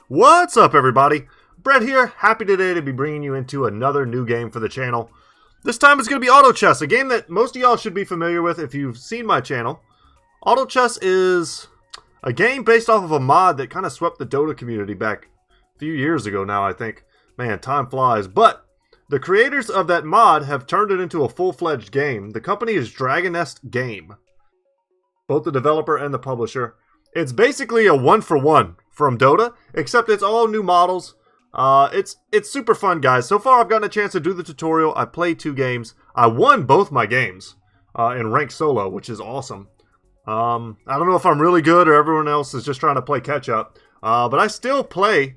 What's up, everybody? Brett here, happy today to be bringing you into another new game for the channel. This time it's going to be Auto Chess, a game that most of y'all should be familiar with if you've seen my channel. Auto Chess is a game based off of a mod that kind of swept the Dota community back a few years ago now, I think. Man, time flies. But the creators of that mod have turned it into a full-fledged game. The company is Dragonest Game, both the developer and the publisher. It's basically a one-for-one from Dota, except it's all new models. It's super fun, guys. So far, I've gotten a chance to do the tutorial. I played 2 games. I won both my games in ranked solo, which is awesome. I don't know if I'm really good or everyone else is just trying to play catch-up. But I still play,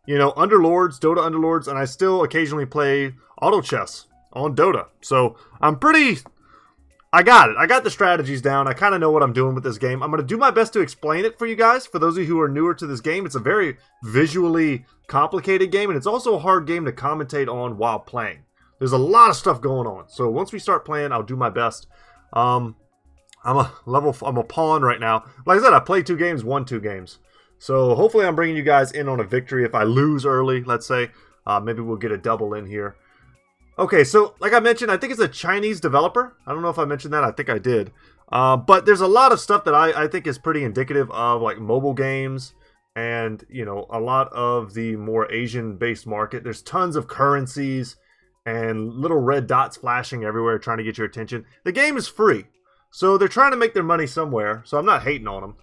Underlords, Dota Underlords, and I still occasionally play Auto Chess on Dota. So I got it. I got the strategies down. I kind of know what I'm doing with this game. I'm going to do my best to explain it for you guys. For those of you who are newer to this game, it's a very visually complicated game, and it's also a hard game to commentate on while playing. There's a lot of stuff going on. So once we start playing, I'll do my best. I'm a pawn right now. Like I said, I played 2 games, won 2 games. So hopefully I'm bringing you guys in on a victory. If I lose early, let's say, maybe we'll get a double in here. Okay, so like I mentioned, I think it's a Chinese developer. I don't know if I mentioned that. I think I did. But there's a lot of stuff that I think is pretty indicative of like mobile games and, a lot of the more Asian-based market. There's tons of currencies and little red dots flashing everywhere trying to get your attention. The game is free, so they're trying to make their money somewhere, so I'm not hating on them.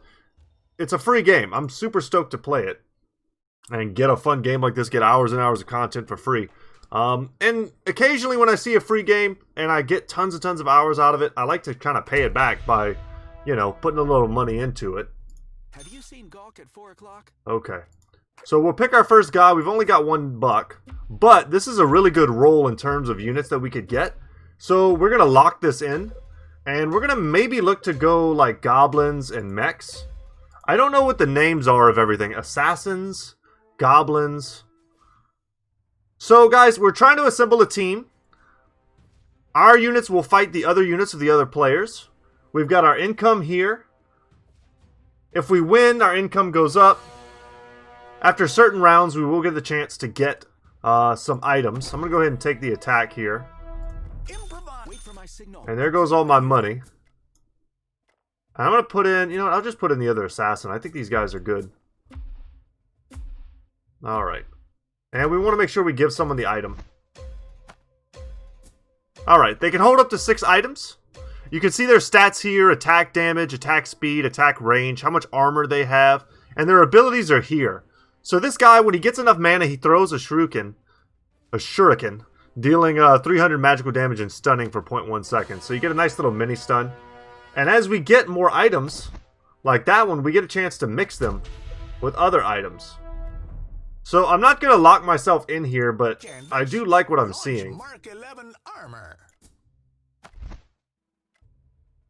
It's a free game. I'm super stoked to play it and get a fun game like this, get hours and hours of content for free. And occasionally when I see a free game and I get tons and tons of hours out of it, I like to kind of pay it back by, putting a little money into it. Have you seen Gawk at 4 o'clock? Okay. So we'll pick our first guy. We've only got $1, but this is a really good roll in terms of units that we could get. So we're going to lock this in, and we're going to maybe look to go like goblins and mechs. I don't know what the names are of everything. Assassins, goblins. So guys, we're trying to assemble a team. Our units will fight the other units of the other players. We've got our income here. If we win, our income goes up. After certain rounds, we will get the chance to get some items. I'm going to go ahead and take the attack here. Wait for my signal. And there goes all my money. I'm going to put in, I'll just put in the other assassin. I think these guys are good. Alright. And we want to make sure we give someone the item. Alright, they can hold up to 6 items. You can see their stats here, attack damage, attack speed, attack range, how much armor they have, and their abilities are here. So this guy, when he gets enough mana, he throws a shuriken, dealing 300 magical damage and stunning for 0.1 seconds. So you get a nice little mini stun. And as we get more items, like that one, we get a chance to mix them with other items. So I'm not going to lock myself in here, but I do like what I'm seeing.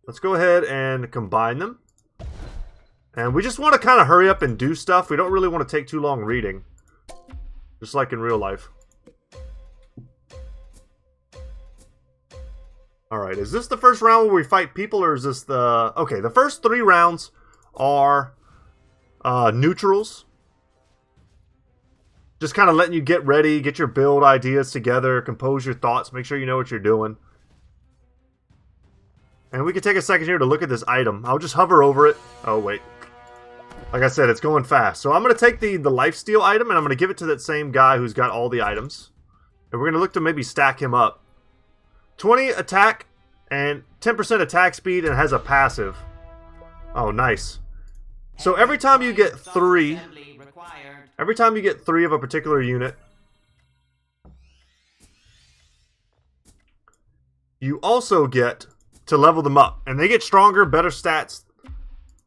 Let's go ahead and combine them. And we just want to kind of hurry up and do stuff. We don't really want to take too long reading. Just like in real life. Alright, is this the first round where we fight people, or is this the... Okay, the first 3 rounds are neutrals. Just kind of letting you get ready, get your build ideas together, compose your thoughts, make sure you know what you're doing. And we can take a second here to look at this item. I'll just hover over it. Oh, wait. Like I said, it's going fast. So I'm going to take the lifesteal item, and I'm going to give it to that same guy who's got all the items. And we're going to look to maybe stack him up. 20 attack and 10% attack speed, and it has a passive. Oh, nice. So every time you get 3... Every time you get 3 of a particular unit, you also get to level them up. And they get stronger, better stats,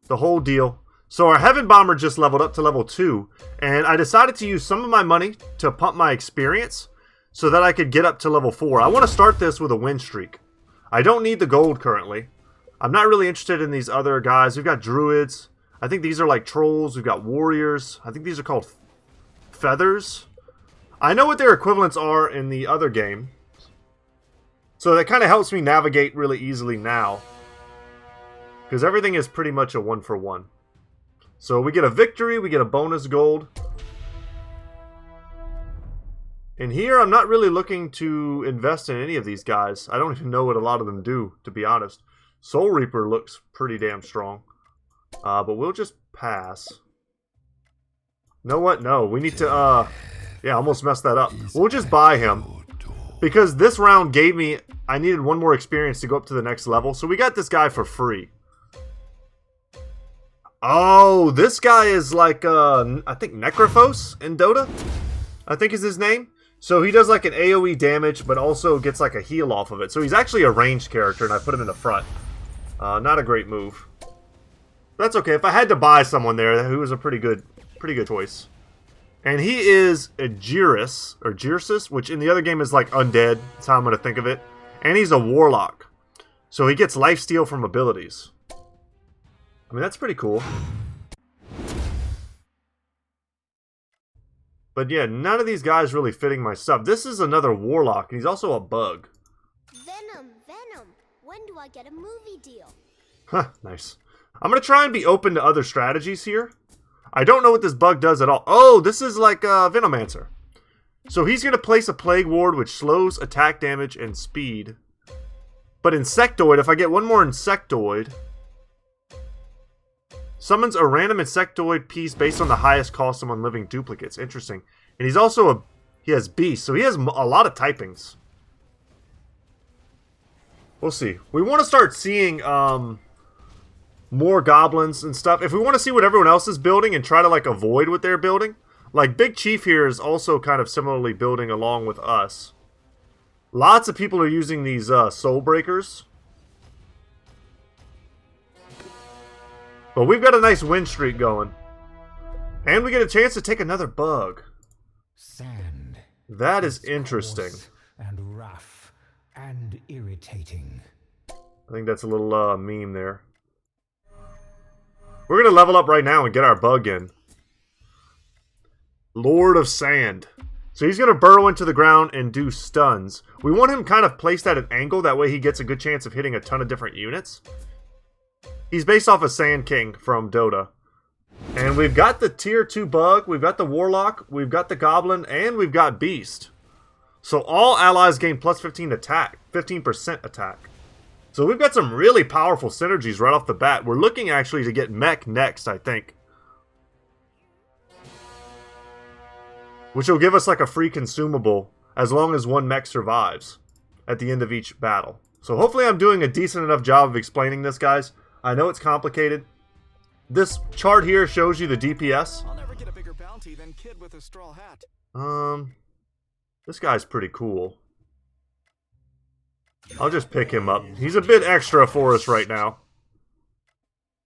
the whole deal. So our Heaven Bomber just leveled up to level 2. And I decided to use some of my money to pump my experience so that I could get up to level 4. I want to start this with a win streak. I don't need the gold currently. I'm not really interested in these other guys. We've got druids. I think these are like trolls. We've got warriors. I think these are called feathers. I know what their equivalents are in the other game. So that kind of helps me navigate really easily now. Because everything is pretty much a 1-for-1. So we get a victory, we get a bonus gold. And here, I'm not really looking to invest in any of these guys. I don't even know what a lot of them do, to be honest. Soul Reaper looks pretty damn strong. But we'll just pass. You know what? No, we need to, yeah, almost messed that up. We'll just buy him. Because this round gave me, I needed one more experience to go up to the next level. So we got this guy for free. Oh, this guy is like, I think Necrophos in Dota, I think is his name. So he does like an AoE damage, but also gets like a heal off of it. So he's actually a ranged character, and I put him in the front. Not a great move. That's okay. If I had to buy someone there, who was a pretty good choice. And he is a Jiris, or Jirsis, which in the other game is like undead. That's how I'm going to think of it. And he's a warlock. So he gets lifesteal from abilities. I mean, that's pretty cool. But yeah, none of these guys really fitting my stuff. This is another warlock, and he's also a bug. Venom. When do I get a movie deal? Huh, nice. I'm going to try and be open to other strategies here. I don't know what this bug does at all. Oh, this is like Venomancer. So he's going to place a Plague Ward, which slows attack damage and speed. But Insectoid, if I get one more Insectoid... Summons a random Insectoid piece based on the highest cost among living duplicates. Interesting. And he's also he has Beast, so he has a lot of typings. We'll see. We want to start seeing more goblins and stuff. If we want to see what everyone else is building and try to like avoid what they're building. Like Big Chief here is also kind of similarly building along with us. Lots of people are using these Soul Breakers. But we've got a nice win streak going. And we get a chance to take another bug. Sand. That is interesting. And rough and irritating. I think that's a little meme there. We're going to level up right now and get our bug in. Lord of Sand. So he's going to burrow into the ground and do stuns. We want him kind of placed at an angle. That way he gets a good chance of hitting a ton of different units. He's based off of Sand King from Dota. And we've got the tier 2 bug, we've got the warlock, we've got the goblin, and we've got beast. So all allies gain plus 15 attack, 15% attack. So we've got some really powerful synergies right off the bat. We're looking actually to get mech next, I think. Which will give us like a free consumable as long as one mech survives at the end of each battle. So hopefully I'm doing a decent enough job of explaining this, guys. I know it's complicated. This chart here shows you the DPS. I'll never get a bigger bounty than Kid with a straw hat. This guy's pretty cool. I'll just pick him up. He's a bit extra for us right now.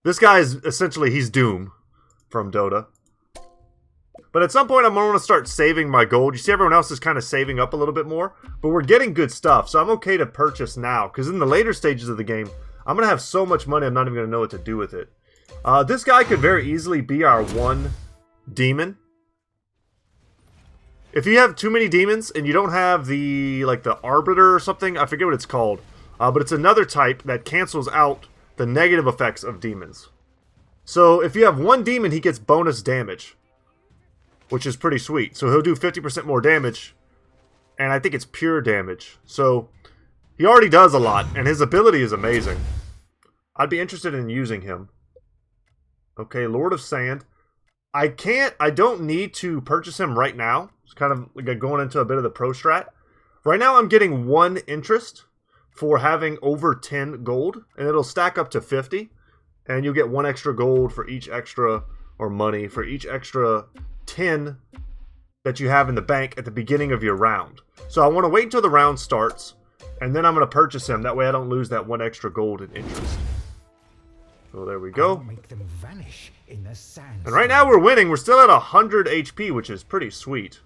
This guy is essentially, he's Doom from Dota. But at some point I'm going to want to start saving my gold. You see everyone else is kind of saving up a little bit more. But we're getting good stuff, so I'm okay to purchase now. Because in the later stages of the game, I'm going to have so much money I'm not even going to know what to do with it. This guy could very easily be our one demon. If you have too many demons and you don't have the, like the Arbiter or something, I forget what it's called. But it's another type that cancels out the negative effects of demons. So if you have one demon, he gets bonus damage. Which is pretty sweet. So he'll do 50% more damage. And I think it's pure damage. So he already does a lot, and his ability is amazing. I'd be interested in using him. Okay, Lord of Sand. I don't need to purchase him right now. It's kind of like going into a bit of the pro strat. Right now I'm getting 1 interest for having over 10 gold, and it'll stack up to 50. And you'll get 1 extra gold for each extra, or money, for each extra 10 that you have in the bank at the beginning of your round. So I want to wait until the round starts, and then I'm going to purchase him. That way I don't lose that 1 extra gold in interest. So there we go. Make them vanish in the sand. And right now we're winning. We're still at 100 HP, which is pretty sweet.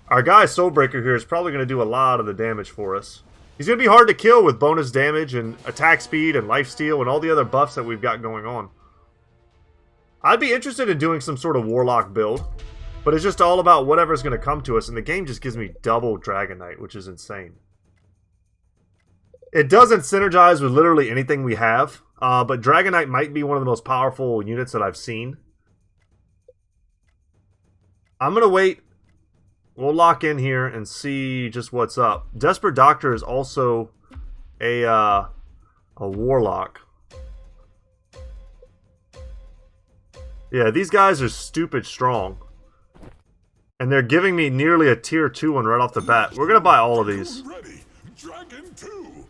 Our guy Soulbreaker here is probably going to do a lot of the damage for us. He's going to be hard to kill with bonus damage and attack speed and lifesteal and all the other buffs that we've got going on. I'd be interested in doing some sort of Warlock build, but it's just all about whatever's going to come to us, and the game just gives me double Dragon Knight, which is insane. It doesn't synergize with literally anything we have, but Dragon Knight might be one of the most powerful units that I've seen. I'm going to wait. We'll lock in here and see just what's up. Desperate Doctor is also a warlock. Yeah, these guys are stupid strong. And they're giving me nearly a tier 2 one right off the bat. We're going to buy all of these. Ready. Dragon 2.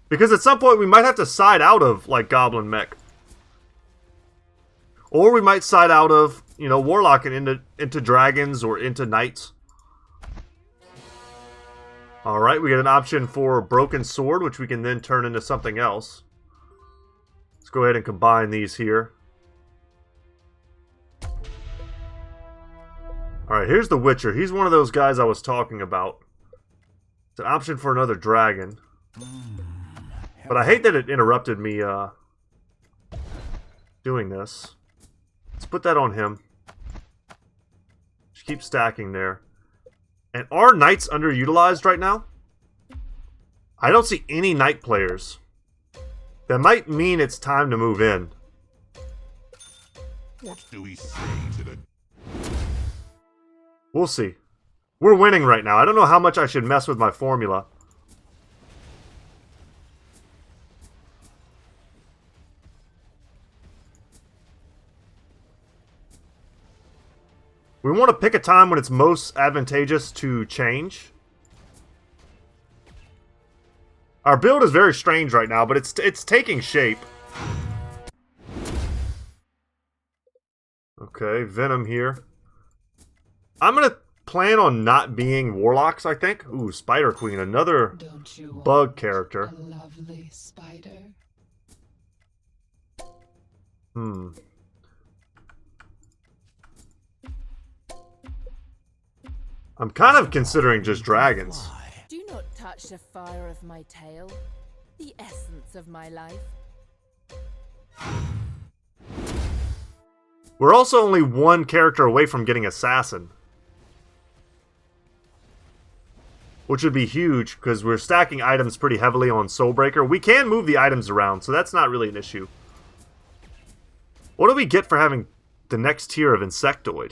Because at some point we might have to side out of, like, Goblin Mech. Or we might side out of, you know, Warlock and into Dragons or into Knights. Alright, we get an option for Broken Sword, which we can then turn into something else. Let's go ahead and combine these here. Alright, here's the Witcher. He's one of those guys I was talking about. It's an option for another dragon. But I hate that it interrupted me doing this. Let's put that on him. Just keep stacking there. And are knights underutilized right now? I don't see any knight players. That might mean it's time to move in. What do we say to the... We'll see. We're winning right now. I don't know how much I should mess with my formula. We want to pick a time when it's most advantageous to change. Our build is very strange right now, but it's taking shape. Okay, Venom here. I'm going to plan on not being Warlocks, I think. Ooh, Spider Queen, another bug character. A lovely spider. I'm kind of considering just dragons. Do not touch the fire of my tail, the essence of my life. We're also only one character away from getting Assassin. Which would be huge, because we're stacking items pretty heavily on Soulbreaker. We can move the items around, so that's not really an issue. What do we get for having the next tier of Insectoid?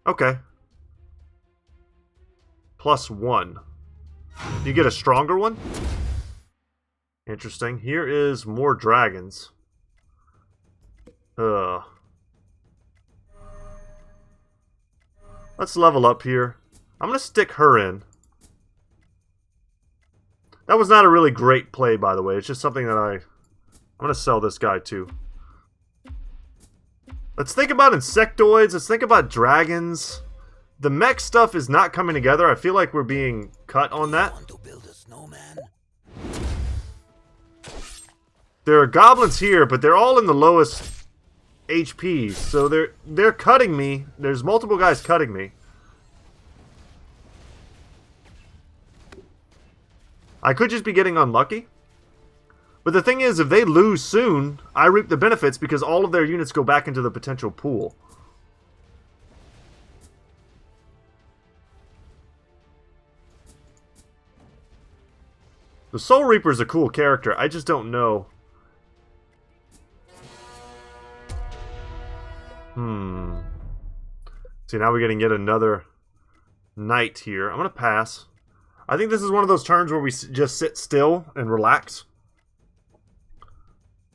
Okay. +1. You get a stronger one? Interesting. Here is more dragons. Let's level up here. I'm going to stick her in. That was not a really great play, by the way. It's just something that I'm going to sell this guy too. Let's think about insectoids. Let's think about dragons. The mech stuff is not coming together. I feel like we're being cut on that. Want to build a snowman? There are goblins here, but they're all in the lowest HPs. So they're cutting me. There's multiple guys cutting me. I could just be getting unlucky. But the thing is, if they lose soon, I reap the benefits because all of their units go back into the potential pool. The Soul Reaper is a cool character. I just don't know. See, now we're getting yet another knight here. I'm going to pass. I think this is one of those turns where we just sit still and relax.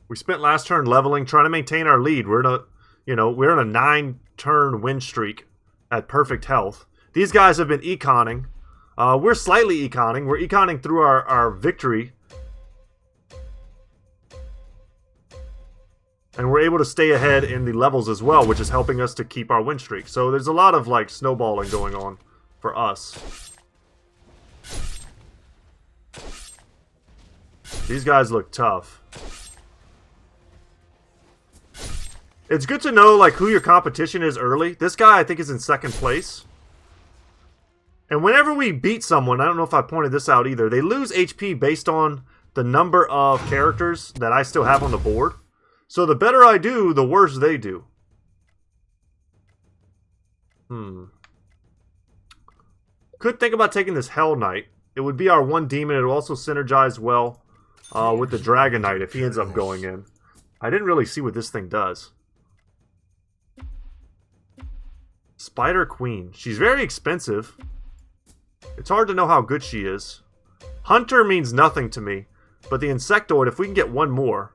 We spent last turn leveling, trying to maintain our lead. We're in a, we're in a 9-turn win streak at perfect health. These guys have been econing. We're slightly econing. We're econing through our victory. And we're able to stay ahead in the levels as well, which is helping us to keep our win streak. So there's a lot of, like, snowballing going on for us. These guys look tough. It's good to know, like, who your competition is early. This guy, I think, is in 2nd place. And whenever we beat someone, I don't know if I pointed this out either, they lose HP based on the number of characters that I still have on the board. So the better I do, the worse they do. Could think about taking this Hell Knight. It would be our one demon. It will also synergize well with the Dragon Knight if he ends up going in. I didn't really see what this thing does. Spider Queen. She's very expensive. It's hard to know how good she is. Hunter means nothing to me. But the insectoid, if we can get one more.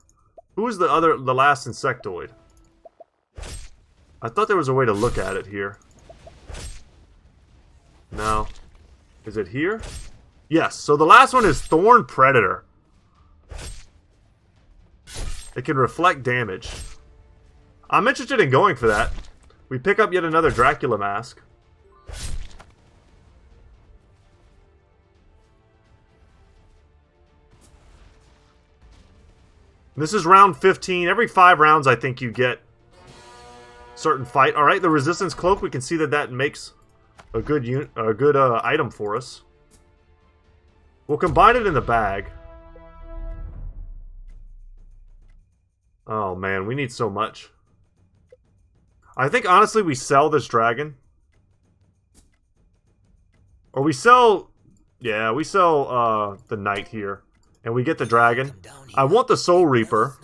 Who is the last insectoid? I thought there was a way to look at it here. No. Is it here? Yes, so the last one is Thorn Predator. It can reflect damage. I'm interested in going for that. We pick up yet another Dracula mask. This is round 15. Every 5 rounds, I think you get certain fight. All right, the resistance cloak. We can see that makes a good item for us. We'll combine it in the bag. Oh man, we need so much. I think honestly we sell this dragon. Or we sell... Yeah, we sell the knight here. And we get the dragon. I want the Soul Reaper.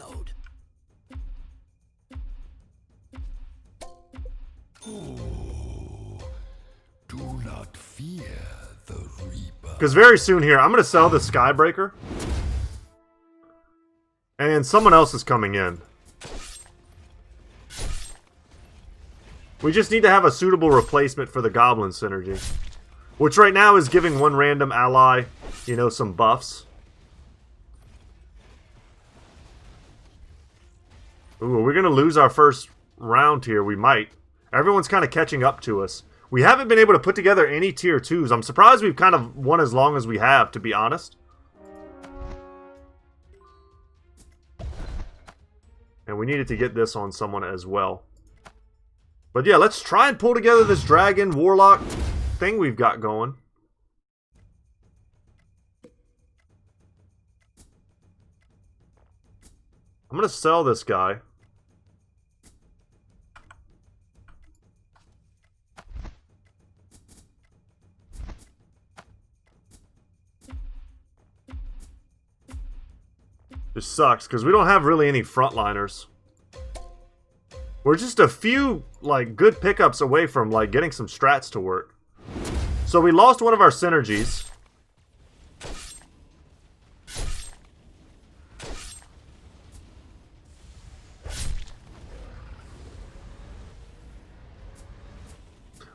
Do not fear the Reaper. Because very soon here, I'm going to sell the Skybreaker. And someone else is coming in. We just need to have a suitable replacement for the Goblin synergy. Which right now is giving one random ally, you know, some buffs. Ooh, are we going to lose our first round here? We might. Everyone's kind of catching up to us. We haven't been able to put together any tier 2s. I'm surprised we've kind of won as long as we have, to be honest. And we needed to get this on someone as well. But yeah, let's try and pull together this dragon warlock thing we've got going. I'm going to sell this guy. This sucks, because we don't have really any frontliners. We're just a few, like, good pickups away from, like, getting some strats to work. So we lost one of our synergies.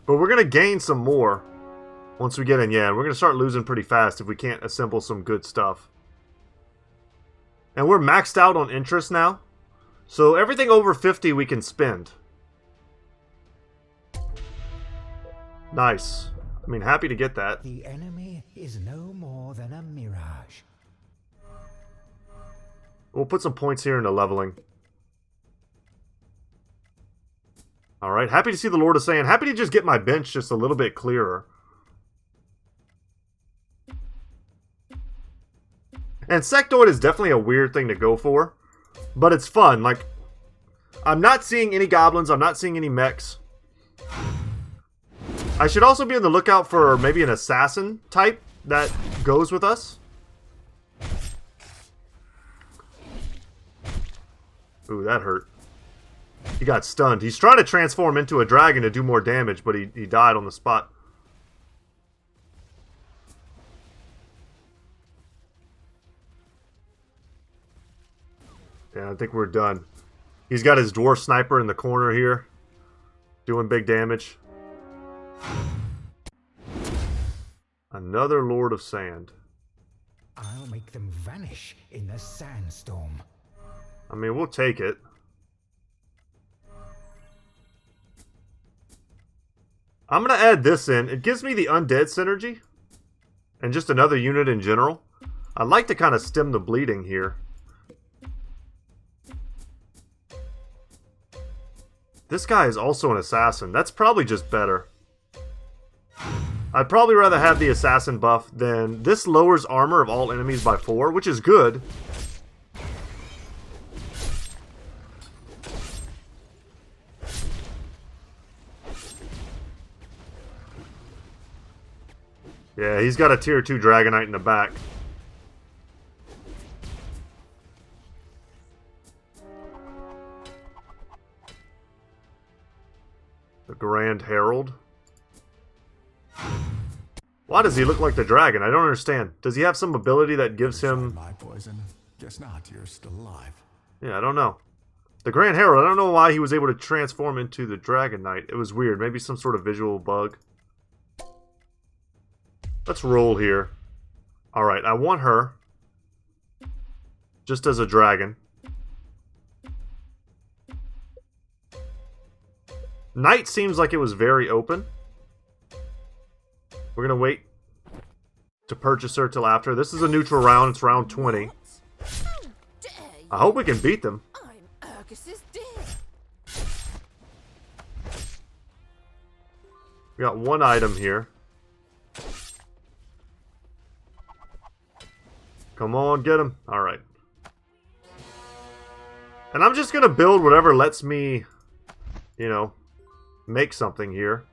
But we're going to gain some more once we get in. Yeah, we're going to start losing pretty fast if we can't assemble some good stuff. And we're maxed out on interest now. So everything over 50 we can spend. Nice. I mean, happy to get that. The enemy is no more than a mirage. We'll put some points here into leveling. Alright, happy to see the Lord of Sand. Happy to just get my bench just a little bit clearer. And Sectoid is definitely a weird thing to go for. But it's fun. Like, I'm not seeing any goblins. I'm not seeing any mechs. I should also be on the lookout for maybe an assassin type that goes with us. Ooh, that hurt. He got stunned. He's trying to transform into a dragon to do more damage, but he died on the spot. Yeah, I think we're done. He's got his dwarf sniper in the corner here, doing big damage. Another Lord of Sand. I'll make them vanish in the sandstorm. I mean, we'll take it. I'm going to add this in. It gives me the undead synergy. And just another unit in general. I'd like to kind of stem the bleeding here. This guy is also an assassin. That's probably just better. I'd probably rather have the assassin buff than... This lowers armor of all enemies by 4, which is good. Yeah, he's got a tier 2 Dragonite in the back. The Grand Herald. Why does he look like the dragon? I don't understand. Does he have some ability that gives him... My poison. Guess not. You're still alive. Yeah, I don't know. The Grand Herald, I don't know why he was able to transform into the Dragon Knight. It was weird. Maybe some sort of visual bug. Let's roll here. Alright, I want her. Just as a dragon. Knight seems like it was very open. We're going to wait to purchase her till after. This is a neutral round. It's round 20. I hope we can beat them. I'm Urgus's dear. We got one item here. Come on, get him. Alright. And I'm just going to build whatever lets me, you know, make something here.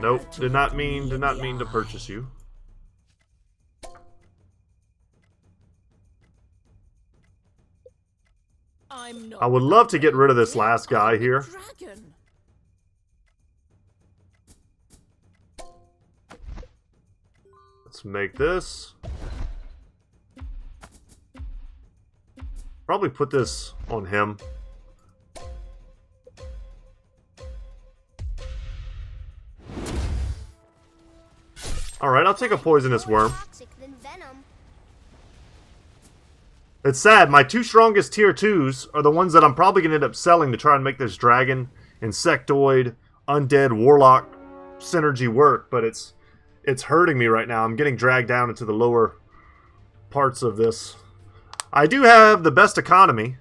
Nope, did not mean to purchase you. I would love to get rid of this last guy here. Dragon. Let's make this. Probably put this on him. Alright, I'll take a poisonous worm. Toxic than venom. It's sad, my two strongest tier 2s are the ones that I'm probably going to end up selling to try and make this dragon, insectoid, undead, warlock synergy work, but it's hurting me right now. I'm getting dragged down into the lower parts of this. I do have the best economy,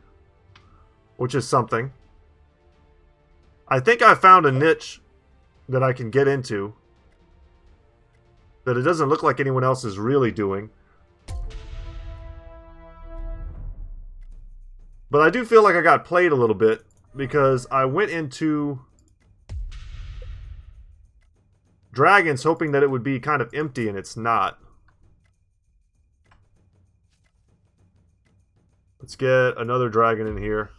which is something. I think I found a niche that I can get into that it doesn't look like anyone else is really doing. But I do feel like I got played a little bit because I went into dragons hoping that it would be kind of empty, and it's not. Let's get another dragon in here.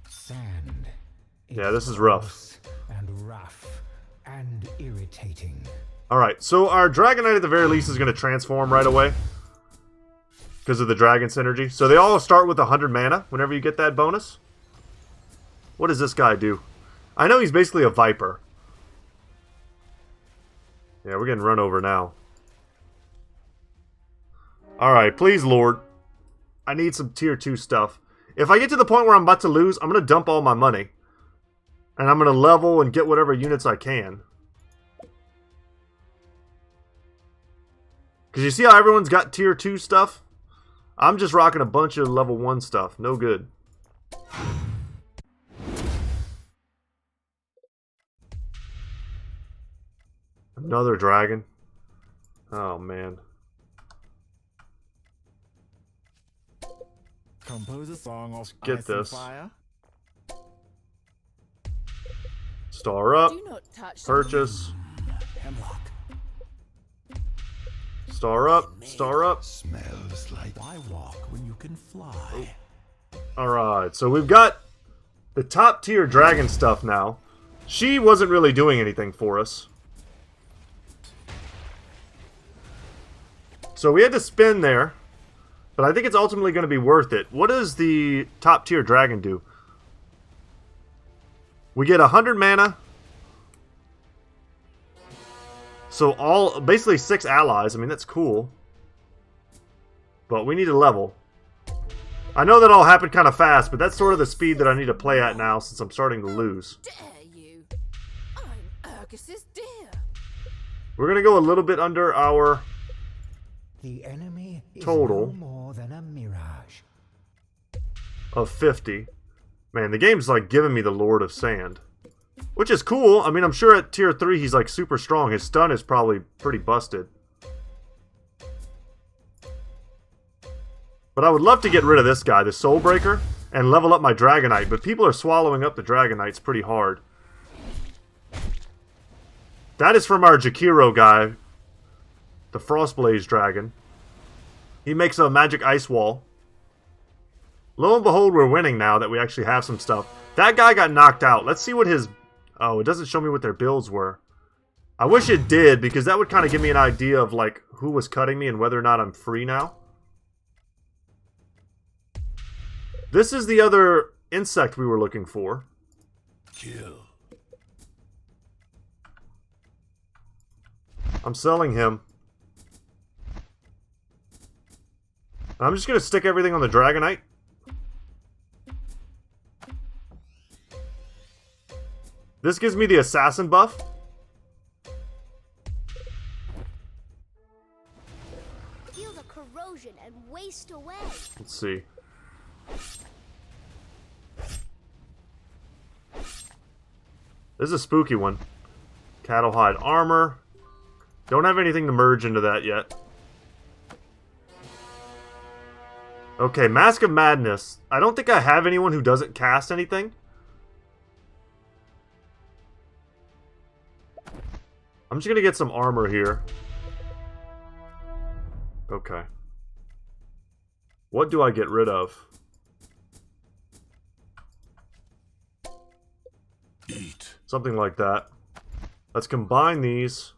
Sand. Yeah, this is rough. And rough and irritating. Alright, so our Dragon Knight at the very least is going to transform right away because of the dragon synergy. So they all start with 100 mana whenever you get that bonus. What does this guy do? I know he's basically a Viper. Yeah, we're getting run over now. Alright, please, Lord. I need some tier 2 stuff. If I get to the point where I'm about to lose, I'm going to dump all my money. And I'm going to level and get whatever units I can. Because you see how everyone's got tier 2 stuff? I'm just rocking a bunch of level 1 stuff. No good. Another dragon. Oh, man. Compose a song of Get ice and this. fire. Star up. Do not touch Purchase. Hemlock. Star up. Star up. Smells like. Why walk when you can fly? Alright, so we've got the top tier dragon stuff now. She wasn't really doing anything for us. So we had to spin there. But I think it's ultimately going to be worth it. What does the top tier dragon do? We get 100 mana. So basically 6 allies. I mean, that's cool. But we need a level. I know that all happened kind of fast, but that's sort of the speed that I need to play at now since I'm starting to lose. dare you. I'm Urgus's dear. We're going to go a little bit under our The enemy is Total. no more than a mirage. of 50. Man, the game's like giving me the Lord of Sand. Which is cool. I mean, I'm sure at tier 3 he's like super strong. His stun is probably pretty busted. But I would love to get rid of this guy, the Soulbreaker, and level up my Dragonite. But people are swallowing up the Dragonites pretty hard. That is from our Jakiro guy, the Frostblaze Dragon. He makes a magic ice wall. Lo and behold, we're winning now that we actually have some stuff. That guy got knocked out. Let's see what his... Oh, it doesn't show me what their builds were. I wish it did, because that would kind of give me an idea of, like, who was cutting me and whether or not I'm free now. This is the other insect we were looking for. Kill. I'm selling him. I'm just going to stick everything on the Dragonite. This gives me the assassin buff. Feel the corrosion and waste away. Let's see. This is a spooky one. Cattle hide armor. Don't have anything to merge into that yet. Okay, Mask of Madness. I don't think I have anyone who doesn't cast anything. I'm just gonna get some armor here. Okay. What do I get rid of? Eat. Something like that. Let's combine these.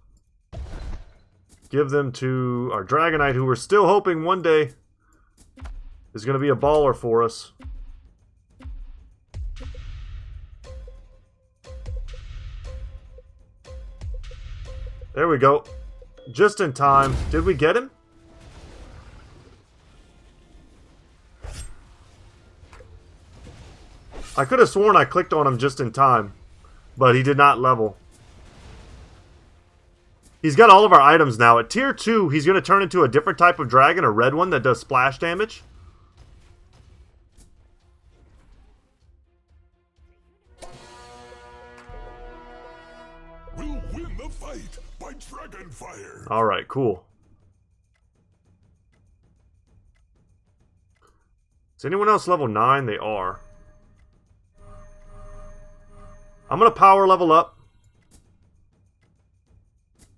Give them to our Dragonite, who we're still hoping one day is going to be a baller for us. There we go. Just in time. Did we get him? I could have sworn I clicked on him just in time, but he did not level. He's got all of our items now. At tier 2, he's going to turn into a different type of dragon, a red one that does splash damage. We'll win the fight by dragon fire. Alright, cool. Is anyone else level 9? They are. I'm going to power level up.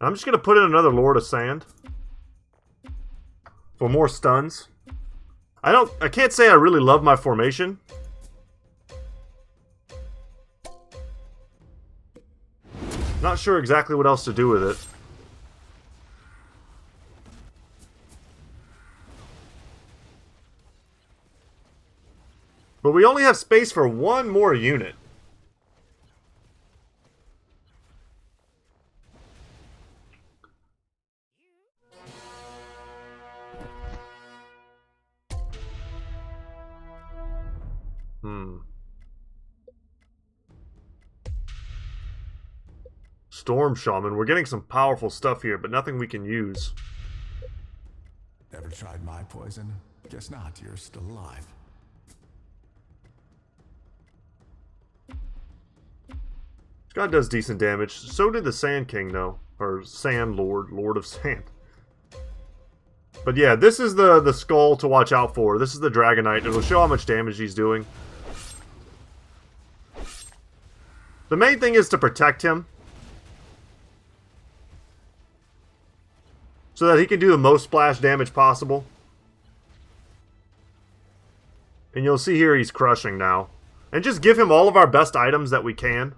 I'm just going to put in another Lord of Sand. For more stuns. I can't say I really love my formation. Not sure exactly what else to do with it. But we only have space for one more unit. Storm Shaman. We're getting some powerful stuff here, but nothing we can use. Ever tried my poison? Guess not, you're still alive. This guy does decent damage. So did the Sand King, though. Or Sand Lord. Lord of Sand. But yeah, this is the skull to watch out for. This is the Dragonite. It'll show how much damage he's doing. The main thing is to protect him. So that he can do the most splash damage possible. And you'll see here he's crushing now. And just give him all of our best items that we can.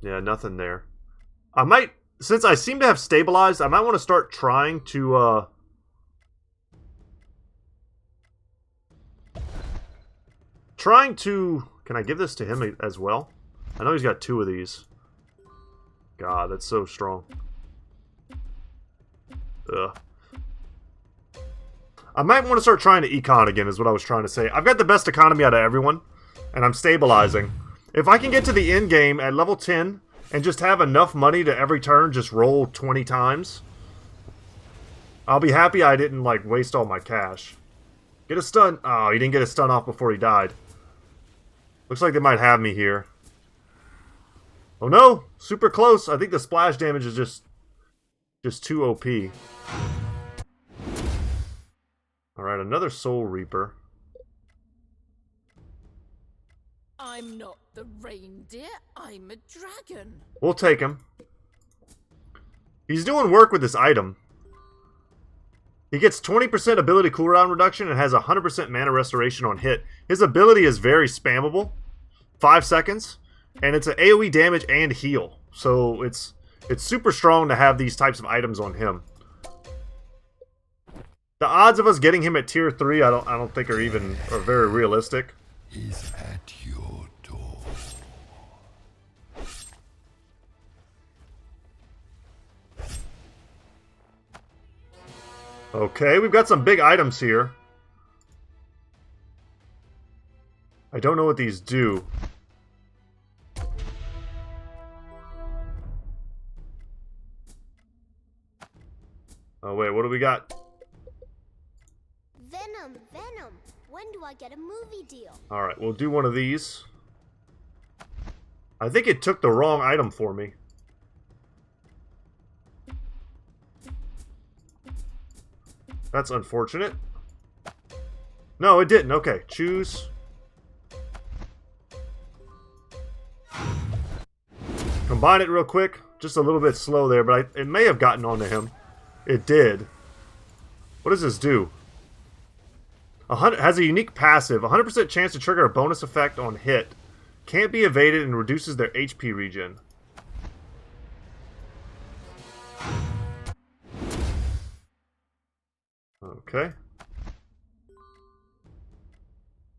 Yeah, nothing there. I might, since I seem to have stabilized, I might want to start trying to, can I give this to him as well? I know he's got 2 of these. God, that's so strong. Ugh. I might want to start trying to econ again, is what I was trying to say. I've got the best economy out of everyone, and I'm stabilizing. If I can get to the end game at level 10 and just have enough money to every turn just roll 20 times, I'll be happy I didn't, like, waste all my cash. Get a stun. Oh, he didn't get a stun off before he died. Looks like they might have me here. Oh no! Super close! I think the splash damage is just too OP. Alright, another Soul Reaper. I'm not the reindeer, I'm a dragon. We'll take him. He's doing work with this item. He gets 20% ability cooldown reduction and has 100% mana restoration on hit. His ability is very spammable, 5 seconds, and it's an AoE damage and heal. So it's super strong to have these types of items on him. The odds of us getting him at tier 3, I don't think are very realistic. He's at your door. Okay, we've got some big items here. I don't know what these do. Oh wait, what do we got? Venom, Venom. When do I get a movie deal? Alright, we'll do one of these. I think it took the wrong item for me. That's unfortunate. No, it didn't. Okay, choose. Combine it real quick. Just a little bit slow there, but it may have gotten onto him. It did. What does this do? Has a unique passive. 100% chance to trigger a bonus effect on hit. Can't be evaded and reduces their HP regen. Okay.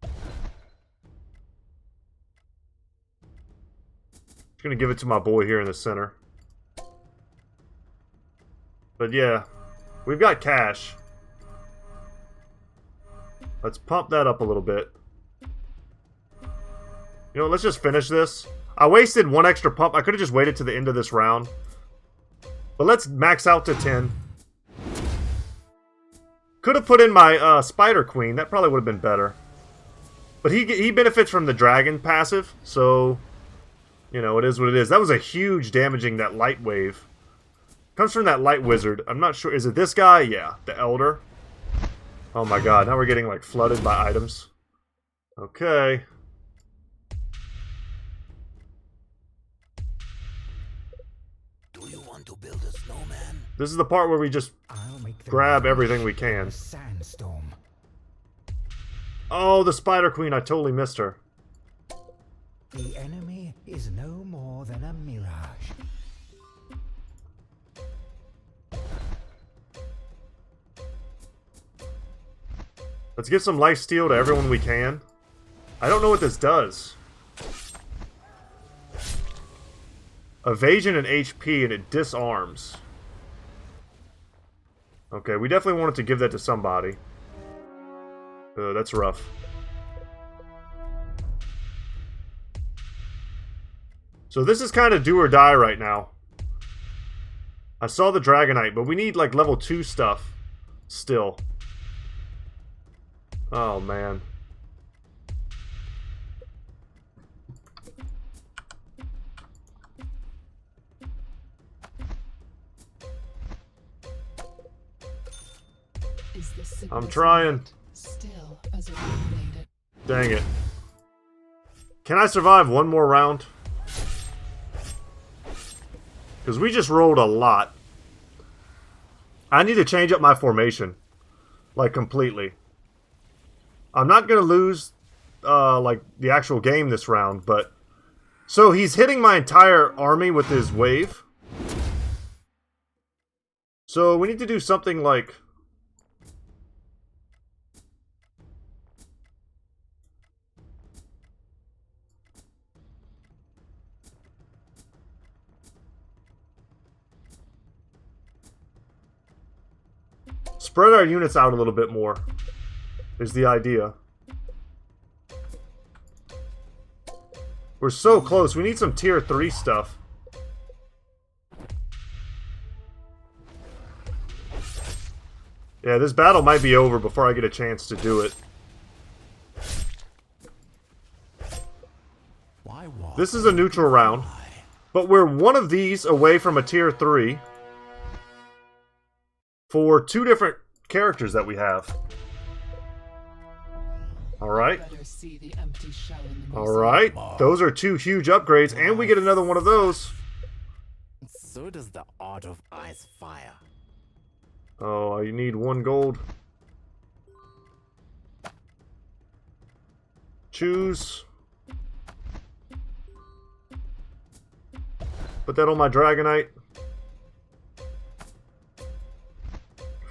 Just gonna give it to my boy here in the center. But yeah, we've got cash. Let's pump that up a little bit. You know, let's just finish this. I wasted one extra pump. I could have just waited to the end of this round. But let's max out to 10. Could have put in my Spider Queen. That probably would have been better. But he benefits from the Dragon passive. So, you know, it is what it is. That was a huge damaging, that light wave. Comes from that light wizard. I'm not sure. Is it this guy? Yeah, the Elder. Oh my god, now we're getting like flooded by items. Okay. Do you want to build a snowman? This is the part where we just grab everything we can. Sandstorm. Oh, the Spider Queen, I totally missed her. The enemy is no more than a mirage. Let's give some lifesteal to everyone we can. I don't know what this does. Evasion and HP, and it disarms. Okay, we definitely wanted to give that to somebody. That's rough. So this is kind of do or die right now. I saw the Dragonite, but we need like level 2 stuff still. Oh, man. I'm trying. Still as illuminated. Dang it. Can I survive one more round? Because we just rolled a lot. I need to change up my formation. Like, completely. I'm not going to lose, like, the actual game this round, but... So, he's hitting my entire army with his wave. So, we need to do something like... Spread our units out a little bit more, is the idea. We're so close. We need some tier 3 stuff. Yeah, this battle might be over before I get a chance to do it. This is a neutral round, but we're one of these away from a tier 3 for 2 different characters that we have. Alright. Alright. Those are 2 huge upgrades, and we get another one of those. So does the art of ice fire. Oh, you need 1 gold. Choose. Put that on my Dragonite.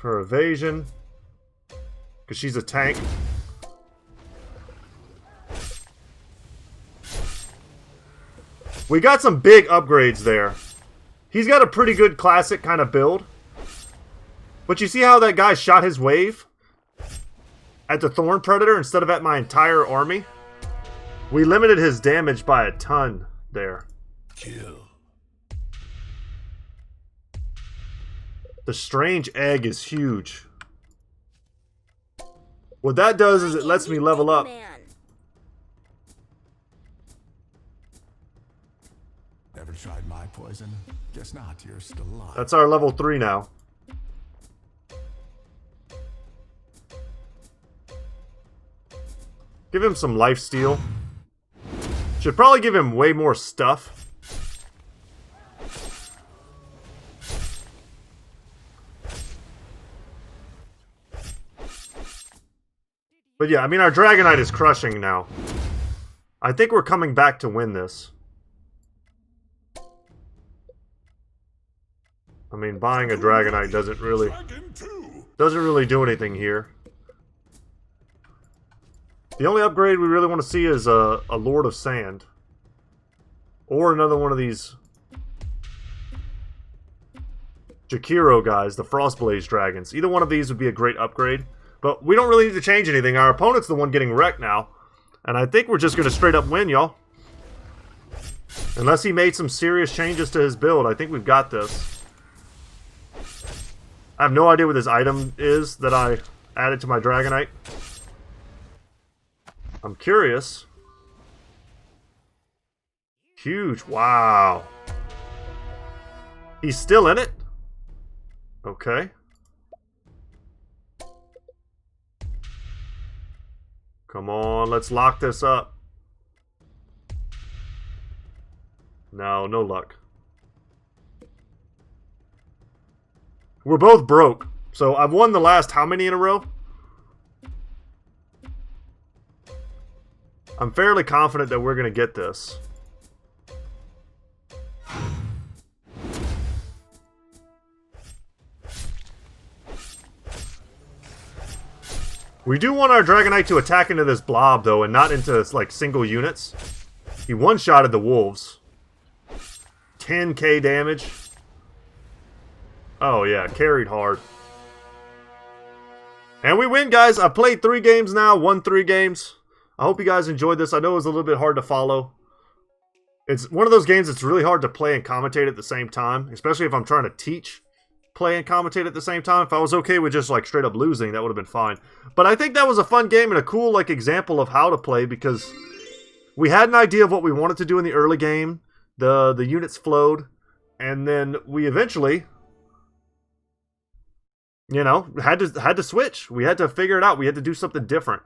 For evasion. Because she's a tank. We got some big upgrades there. He's got a pretty good classic kind of build. But you see how that guy shot his wave? At the Thorn Predator instead of at my entire army? We limited his damage by a ton there. Kill. The strange egg is huge. What that does is it lets me level up. Ever tried my poison? Guess not, you're still alive. That's our level 3 now. Give him some lifesteal. Should probably give him way more stuff. But yeah, I mean, our Dragonite is crushing now. I think we're coming back to win this. I mean, buying a Dragonite doesn't really do anything here. The only upgrade we really want to see is a Lord of Sand. Or another one of these Jakiro guys, the Frostblaze Dragons. Either one of these would be a great upgrade. But we don't really need to change anything. Our opponent's the one getting wrecked now. And I think we're just going to straight up win, y'all. Unless he made some serious changes to his build, I think we've got this. I have no idea what this item is that I added to my Dragonite. I'm curious. Huge. Wow. He's still in it? Okay. Come on, let's lock this up. No, no luck. We're both broke. So I've won the last how many in a row? I'm fairly confident that we're going to get this. We do want our Dragonite to attack into this blob, though, and not into, like, single units. He one-shotted the wolves. 10k damage. Oh, yeah, carried hard. And we win, guys. I've played 3 games now, won 3 games. I hope you guys enjoyed this. I know it was a little bit hard to follow. It's one of those games that's really hard to play and commentate at the same time, especially if I'm trying to teach play and commentate at the same time. If I was okay with just like straight up losing, that would have been fine. But I think that was a fun game and a cool like example of how to play, because we had an idea of what we wanted to do in the early game. The units flowed, and then we eventually, you know, had to switch. We had to figure it out. We had to do something different.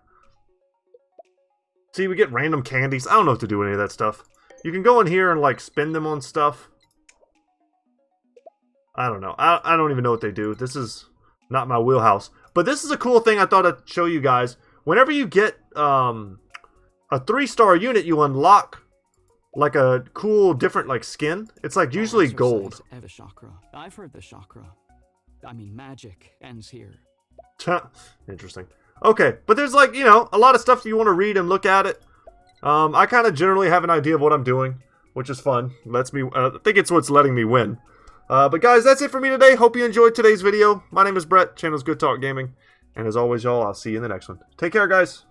See, we get random candies. I don't know what to do with any of that stuff. You can go in here and like spend them on stuff. I don't know. I don't even know what they do. This is not my wheelhouse. But this is a cool thing I thought I'd show you guys. Whenever you get a 3-star unit, you unlock like a cool different like skin. It's like usually gold. Chakra. I've heard the chakra. I mean, magic ends here. Interesting. Okay, but there's like, you know, a lot of stuff you want to read and look at it. I kind of generally have an idea of what I'm doing, which is fun. Lets me, I think it's what's letting me win. But guys, that's it for me today. Hope you enjoyed today's video. My name is Brett. Channel's Good Talk Gaming. And as always, y'all, I'll see you in the next one. Take care, guys.